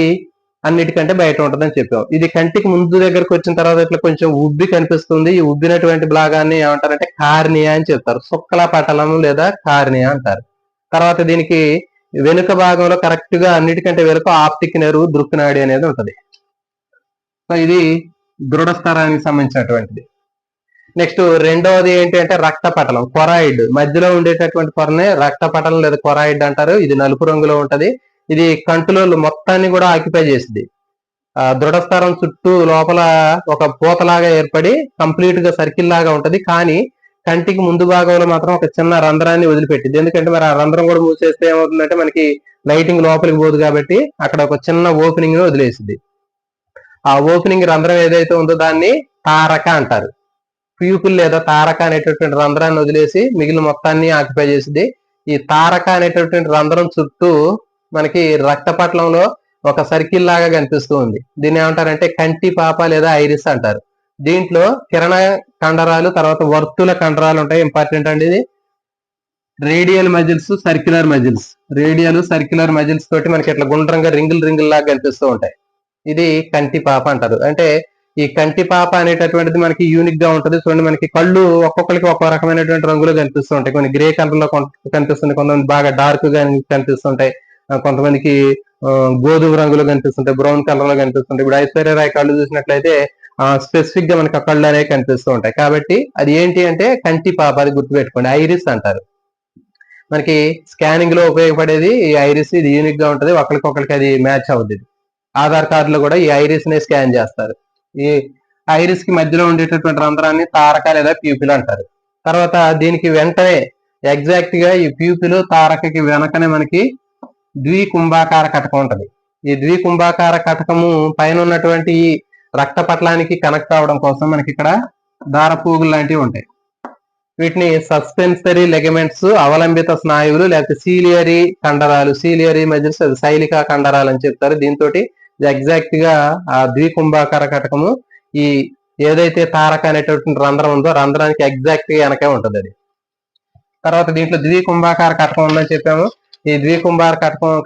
అన్నిటికంటే బయట ఉంటుందని చెప్పాం. ఇది కంటికి ముందు దగ్గరకు వచ్చిన తర్వాత ఇట్లా కొంచెం ఉబ్బి కనిపిస్తుంది. ఈ ఉబ్బినటువంటి భాగాన్ని ఏమంటారంటే కార్నియా అని చెప్తారు. శుక్ల పటలం లేదా కార్నియా అంటారు. తర్వాత దీనికి వెనుక భాగంలో కరెక్ట్ గా అన్నిటికంటే వెనుక ఆప్టిక్ నెర్వ్ దృక్నాడి అనేది ఉంటది. సో ఇది దృఢస్థరానికి సంబంధించినటువంటిది. నెక్స్ట్ రెండవది ఏంటి అంటే రక్త పటలం, కొరాయిడ్. మధ్యలో ఉండేటటువంటి పొరనే రక్త పటలం లేదా కొరాయిడ్ అంటారు. ఇది నలుపు రంగులో ఉంటది. ఇది కంటిలో మొత్తాన్ని కూడా ఆక్యుపై చేసింది. దృఢస్థరం చుట్టూ లోపల ఒక పూతలాగా ఏర్పడి కంప్లీట్ గా సర్కిల్ లాగా ఉంటది. కానీ కంటికి ముందు భాగంలో మాత్రం ఒక చిన్న రంధ్రాన్ని వదిలిపెట్టింది. ఎందుకంటే మరి ఆ రంధ్రం కూడా మూసేస్తే ఏమవుతుందంటే మనకి లైటింగ్ లోపలికి పోదు కాబట్టి అక్కడ ఒక చిన్న ఓపెనింగ్ ని వదిలేసింది. ఆ ఓపెనింగ్ రంధ్రం ఏదైతే ఉందో దాన్ని తారక అంటారు. ప్యూపిల్ లేదా తారక అనేటటువంటి రంధ్రాన్ని వదిలేసి మిగిలిన మొత్తాన్ని ఆక్యుపై చేసింది. ఈ తారక అనేటటువంటి రంధ్రం చుట్టూ మనకి రక్తపటలంలో ఒక సర్కిల్ లాగా కనిపిస్తూ ఉంది. దీన్ని ఏమంటారంటే కంటి పాప లేదా ఐరిస్ అంటారు. దీంట్లో కిరణ కండరాలు, తర్వాత వర్తుల కండరాలు ఉంటాయి. ఇంపార్టెంట్ అండి ఇది. Radial muscles, circular muscles. Radial circular muscles తోటి మనకి ఇట్లా గుండ్రంగా రింగులు లాగా కనిపిస్తూ ఉంటాయి. ఇది కంటి పాప అంటారు. అంటే ఈ కంటి పాప అనేటటువంటిది మనకి యూనిక్ గా ఉంటుంది. చూడండి, మనకి కళ్ళు ఒక్కొక్కరికి ఒక్కో రకమైనటువంటి రంగులు కనిపిస్తూ ఉంటాయి. కొన్ని గ్రే కలర్ లో కనిపిస్తుంది, కొంతమంది బాగా డార్క్ గా కనిపిస్తుంటాయి, కొంతమందికి గోధుమ రంగులో కనిపిస్తుంటాయి, బ్రౌన్ కలర్ లో కనిపిస్తుంటాయి. ఇప్పుడు ఐశ్వర్య రాయ్ కళ్ళు చూసినట్లయితే స్పెసిఫిక్ గా మనకి ఆ కళ్ళు అనేవి కనిపిస్తూ ఉంటాయి. కాబట్టి అది ఏంటి అంటే కంటి పాప, అది గుర్తుపెట్టుకోండి. ఐరిస్ అంటారు. మనకి స్కానింగ్ లో ఉపయోగపడేది ఈ ఐరిస్. ఇది యూనిక్ గా ఉంటుంది, ఒకరికొకరికి అది మ్యాచ్ అవుతుంది. ఆధార్ కార్డులో కూడా ఈ ఐరిస్ నే స్కాన్ చేస్తారు. ఈ ఐరిస్ కి మధ్యలో ఉండేటటువంటి రంధ్రాన్ని తారక లేదా ప్యూపిల్ అంటారు. తర్వాత దీనికి వెంటనే ఎగ్జాక్ట్ గా ఈ ప్యూపిల్ తారకకి వెనకనే మనకి ద్వికుంభాకార కటకం ఉంటది. ఈ ద్వికుంభాకార కటకము పైన ఉన్నటువంటి రక్త పటలానికి కనెక్ట్ అవడం కోసం మనకి ఇక్కడ దారపూగులు లాంటివి ఉంటాయి. వీటిని సస్పెన్సరీ లెగమెంట్స్, అవలంబిత స్నాయువులు, లేకపోతే సీలియరీ కండరాలు, సీలియరీ మజిల్స్, శైలికా కండరాలు అని చెప్తారు. దీంతో ఎగ్జాక్ట్ గా ఆ ద్వికుంభాకార కటకము ఈ ఏదైతే తారక అనేటటువంటి రంధ్రం ఉందో రంధ్రానికి ఎగ్జాక్ట్ గా వెనకే ఉంటది అది. తర్వాత దీంట్లో ద్వికుంభాకార కటకం ఉందని చెప్పాము. ఈ ద్వికుంభార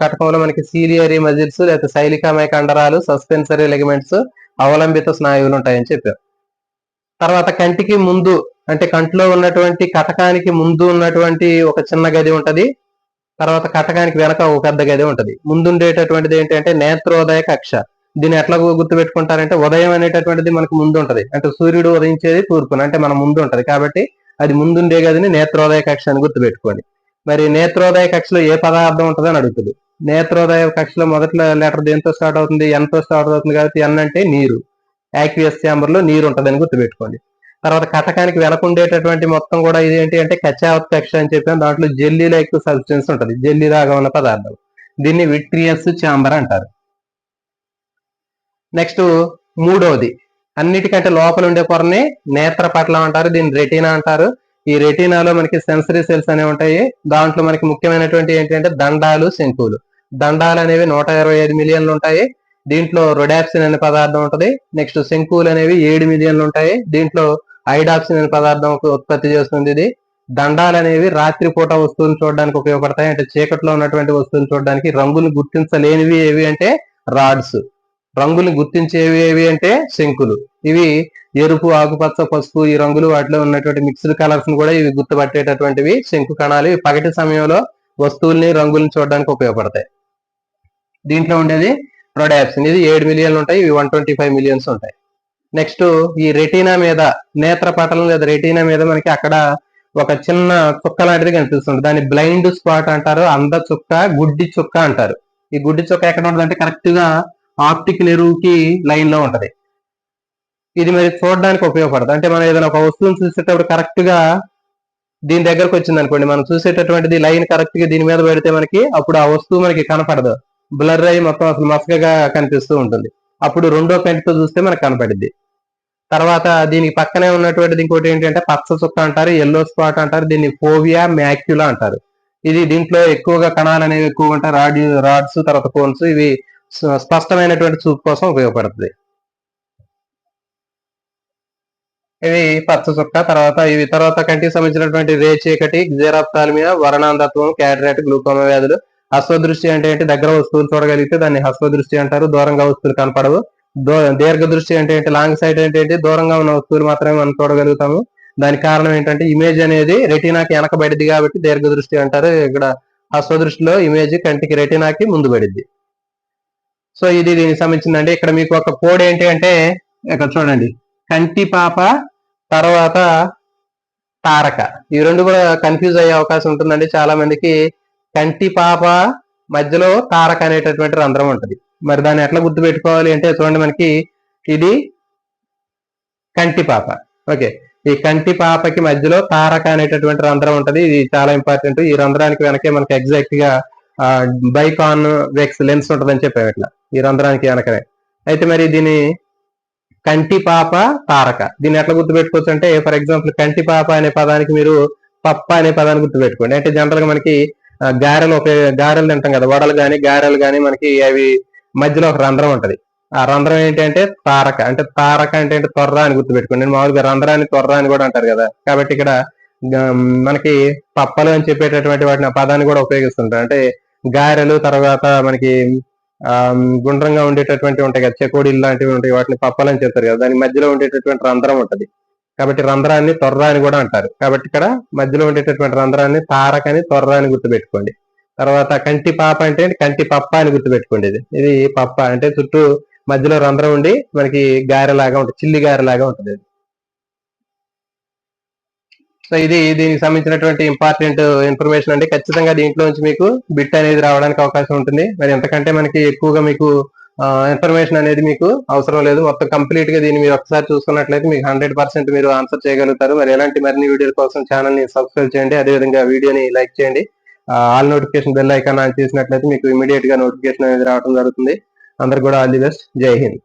కటకంలో మనకి సీలియరీ మజిల్స్, లేకపోతే శైలికామయ కండరాలు, సస్పెన్సరీ లెగమెంట్స్, అవలంబిత స్నాయువులు ఉంటాయని చెప్పాం. తర్వాత కంటికి ముందు అంటే కంటిలో ఉన్నటువంటి కటకానికి ముందు ఉన్నటువంటి ఒక చిన్న గది ఉంటది. తర్వాత కటకానికి వెనక ఒక పెద్ద గది ఉంటది. ముందుండేటటువంటిది ఏంటంటే నేత్రోదయ కక్ష. దీన్ని ఎట్లా గుర్తుపెట్టుకుంటారంటే ఉదయం అనేటటువంటిది మనకు ముందు ఉంటది. అంటే సూర్యుడు ఉదయించేది తూర్పున, అంటే మన ముందు ఉంటది. కాబట్టి అది ముందుండే గదిని నేత్రోదయ కక్ష అని గుర్తుపెట్టుకోండి. మరి నేత్రోదయ కక్షలో ఏ పదార్థం ఉంటుందో అని అడుగుతుంది. నేత్రోదయ కక్షలో మొదటి లెటర్ దేంతో స్టార్ట్ అవుతుంది? ఎన్ తో స్టార్ట్ అవుతుంది. కాబట్టి ఎన్ అంటే నీరు. యాక్వియస్ ఛాంబర్ లో నీరు ఉంటుందని గుర్తుపెట్టుకోండి. తర్వాత కటకానికి వెనకుండేటటువంటి మొత్తం కూడా ఇది ఏంటి అంటే కచావత్ కక్ష అని చెప్పాను. దాంట్లో జెల్లీ లైక్ సబ్స్టెన్స్ ఉంటుంది, జెల్లీ లాగా ఉన్న పదార్థం. దీన్ని విట్రియస్ ఛాంబర్ అంటారు. నెక్స్ట్ మూడవది, అన్నిటికంటే లోపల ఉండే పొరని నేత్రపటలం అంటారు. దీన్ని రెటీనా అంటారు. ఈ రెటీనాలో మనకి సెన్సరీ సెల్స్ అనేవి ఉంటాయి. దాంట్లో మనకి ముఖ్యమైనటువంటి ఏంటంటే దండాలు, శంకువులు. దండాలు అనేవి 125 మిలియన్లు ఉంటాయి. దీంట్లో రొడాప్సిన్ అనే పదార్థం ఉంటుంది. నెక్స్ట్ శంకువులు అనేవి 7 మిలియన్లు ఉంటాయి. దీంట్లో ఐడాప్సిన్ అనే పదార్థం ఉత్పత్తి చేస్తుంది. ఇది దండాలు అనేవి రాత్రిపూట వస్తువులు చూడడానికి ఉపయోగపడతాయి. అంటే చీకట్లో ఉన్నటువంటి వస్తువులు చూడడానికి. రంగులు గుర్తించలేనివి ఏవి అంటే రాడ్స్. రంగులు గుర్తించేవి ఏవి అంటే శంకులు. ఇవి ఎరుపు, ఆకుపచ్చ, పసుపు ఈ రంగులు, వాటిలో ఉన్నటువంటి మిక్స్డ్ కలర్స్ ని కూడా ఇవి గుర్తుపట్టేటటువంటివి శంకు కణాలు. ఇవి పగటి సమయంలో వస్తువుల్ని, రంగుల్ని చూడడానికి ఉపయోగపడతాయి. దీంట్లో ఉండేది రొడాప్సిన్. ఇది 7 మిలియన్లు ఉంటాయి, ఇవి 125 మిలియన్స్ ఉంటాయి. నెక్స్ట్ ఈ రెటీనా మీద, నేత్ర పటలం లేదా రెటీనా మీద మనకి అక్కడ ఒక చిన్న చుక్క లాంటిది కనిపిస్తుంది. దాన్ని బ్లైండ్ స్పాట్ అంటారు, అంధ చుక్క, గుడ్డి చుక్క అంటారు. ఈ గుడ్డి చుక్క ఎక్కడ ఉంటుంది అంటే కరెక్ట్ గా ఆప్టిక్ నెరువు కి లైన్ లో ఉంటది. ఇది మరి చూడడానికి ఉపయోగపడుతుంది. అంటే మనం ఏదైనా ఒక వస్తువుని చూసేటప్పుడు కరెక్ట్ గా దీని దగ్గరకు వచ్చింది అనుకోండి, మనం చూసేటటువంటిది లైన్ కరెక్ట్ గా దీని మీద పెడితే మనకి అప్పుడు ఆ వస్తువు మనకి కనపడదు, బ్లర్ అయ్యి మొత్తం అసలు మసకగా కనిపిస్తూ ఉంటుంది. అప్పుడు రెండో కంటితో చూస్తే మనకు కనపడిద్ది. తర్వాత దీనికి పక్కనే ఉన్నటువంటిది ఇంకోటి ఏంటంటే పచ్చ చుక్క అంటారు, ఎల్లో స్పాట్ అంటారు. దీన్ని ఫోవియా మ్యాక్యులా అంటారు. ఇది దీంట్లో ఎక్కువగా కణాలు అనేవి ఎక్కువ ఉంటాయి, రాడ్స్, తర్వాత కోన్స్. ఇవి స్పష్టమైనటువంటి చూపు కోసం ఉపయోగపడుతుంది. ఇవి పచ్చ చుక్క. తర్వాత ఇవి తర్వాత కంటికి సంబంధించినటువంటి రేచీకటి, గ్జెరాప్థాల్మియా, వర్ణాంధత్వం, క్యాటరాక్ట్, గ్లూకోమా వ్యాధులు, హస్వదృష్టి అంటే ఏంటి, దగ్గర వస్తువులు చూడగలిగితే దాన్ని హస్వదృష్టి అంటారు, దూరంగా వస్తువులు కనపడవు. దీర్ఘ దృష్టి అంటే ఏంటి, లాంగ్ సైట్ అంటే ఏంటి, దూరంగా ఉన్న వస్తువులు మాత్రమే మనం చూడగలుగుతాము. దానికి కారణం ఏంటంటే ఇమేజ్ అనేది రెటీనాకి వెనకబడిద్ది కాబట్టి దీర్ఘ దృష్టి అంటారు. ఇక్కడ హస్వదృష్టిలో ఇమేజ్ కంటికి రెటీనాకి ముందు పడిద్ది. సో ఇది దీనికి సంబంధించిందండి. ఇక్కడ మీకు ఒక కోడ్ ఏంటి అంటే ఇక్కడ చూడండి, కంటి పాప తర్వాత తారక, ఈ రెండు కూడా కన్ఫ్యూజ్ అయ్యే అవకాశం ఉంటుందండి చాలా మందికి. కంటి పాప మధ్యలో తారక అనేటటువంటి రంధ్రం ఉంటుంది. మరి దాన్ని ఎట్లా గుర్తు పెట్టుకోవాలి అంటే చూడండి, మనకి ఇది కంటి పాప, ఓకే, ఈ కంటి పాపకి మధ్యలో తారక అనేటటువంటి రంధ్రం ఉంటది. ఇది చాలా ఇంపార్టెంట్. ఈ రంధ్రానికి వెనకే మనకి ఎగ్జాక్ట్ గా బైకాన్ వెక్స్ లెన్స్ ఉంటుందని చెప్పాము ఇట్లా ఈ రంధ్రానికి వెనకనే. అయితే మరి దీని కంటి పాప తారక దీన్ని ఎట్లా గుర్తుపెట్టుకోవచ్చు అంటే, ఫర్ ఎగ్జాంపుల్ కంటి పాప అనే పదానికి మీరు పప్ప అనే పదాన్ని గుర్తుపెట్టుకోండి. అంటే జనరల్ గా మనకి గారెలు గారెలు తింటాం కదా, వడలు గాని గారెలు గాని మనకి అవి మధ్యలో ఒక రంధ్రం ఉంటది. ఆ రంధ్రం ఏంటి అంటే తారక. అంటే తారక అంటే తొర్ర అని గుర్తుపెట్టుకోండి. నేను మామూలుగా రంధ్రాన్ని తొర్ర అని కూడా అంటారు కదా, కాబట్టి ఇక్కడ మనకి పప్పలు అని చెప్పేటటువంటి వాటిని ఆ పదాన్ని కూడా ఉపయోగిస్తుంటారు. అంటే గారెలు తర్వాత మనకి గుండ్రంగా ఉండేటటువంటి ఉంటాయి కదా, చెకోడీలు లాంటివి ఉంటాయి, వాటిని పప్పలని చెప్తారు కదా, దాని మధ్యలో ఉండేటటువంటి రంధ్రం ఉంటది కాబట్టి రంధ్రాన్ని తొర్ర అని కూడా అంటారు. కాబట్టి ఇక్కడ మధ్యలో ఉండేటటువంటి రంధ్రాన్ని తారక అని తొర్ర అని గుర్తుపెట్టుకోండి. తర్వాత కంటి పాప అంటే కంటి పప్ప అని గుర్తుపెట్టుకోండి. ఇది పప్ప అంటే చుట్టూ మధ్యలో రంధ్రం ఉండి మనకి గారెలాగా ఉంటుంది, చిల్లి గారెలాగా ఉంటుంది. సో ఇది దీనికి సంబంధించినటువంటి ఇంపార్టెంట్ ఇన్ఫర్మేషన్ అండి. ఖచ్చితంగా దీంట్లో నుంచి మీకు బిట్ అనేది రావడానికి అవకాశం ఉంటుంది. మరి ఎంతకంటే మనకి ఎక్కువగా మీకు ఇన్ఫర్మేషన్ అనేది మీకు అవసరం లేదు. మొత్తం కంప్లీట్ గా దీన్ని మీరు ఒకసారి చూసుకున్నట్లయితే మీకు 100% మీరు ఆన్సర్ చేయగలుగుతారు. మరి ఎలాంటి మరిన్ని వీడియోల కోసం ఛానల్ ని సబ్స్క్రైబ్ చేయండి, అదేవిధంగా వీడియోని లైక్ చేయండి. All notification bell icon on చేసినట్లయితే మీకు ఇమీడియట్ గా నోటిఫికేషన్ అనేది రావడం జరుగుతుంది. అందరికి కూడా ఆల్ ది బెస్ట్. జై హింద్.